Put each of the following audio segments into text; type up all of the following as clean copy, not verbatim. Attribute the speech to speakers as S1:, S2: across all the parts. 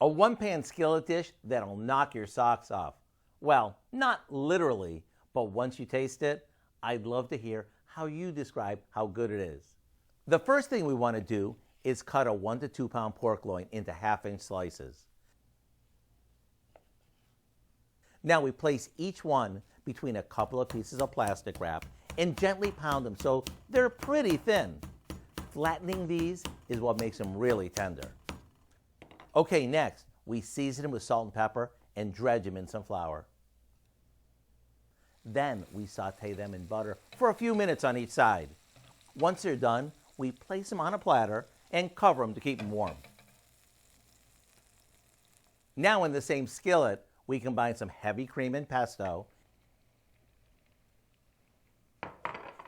S1: A one-pan skillet dish that'll knock your socks off. Well, not literally, but once you taste it, I'd love to hear how you describe how good it is. The first thing we want to do is cut a 1 to 2 pound pork loin into half-inch slices. Now we place each one between a couple of pieces of plastic wrap and gently pound them so they're pretty thin. Flattening these is what makes them really tender. Okay, next, we season them with salt and pepper and dredge them in some flour. Then we saute them in butter for a few minutes on each side. Once they're done, we place them on a platter and cover them to keep them warm. Now in the same skillet, we combine some heavy cream and pesto.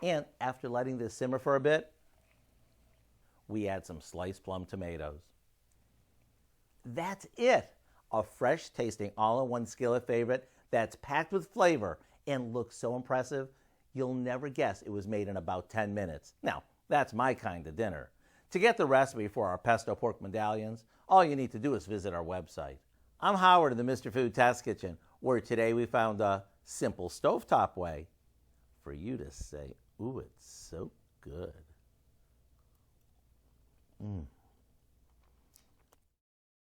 S1: And after letting this simmer for a bit, we add some sliced plum tomatoes. That's it! A fresh tasting all-in-one skillet favorite that's packed with flavor and looks so impressive, you'll never guess it was made in about 10 minutes. Now, that's my kind of dinner. To get the recipe for our Pesto Pork Medallions, all you need to do is visit our website. I'm Howard of the Mr. Food Test Kitchen, where today we found a simple stovetop way for you to say, ooh, it's so good.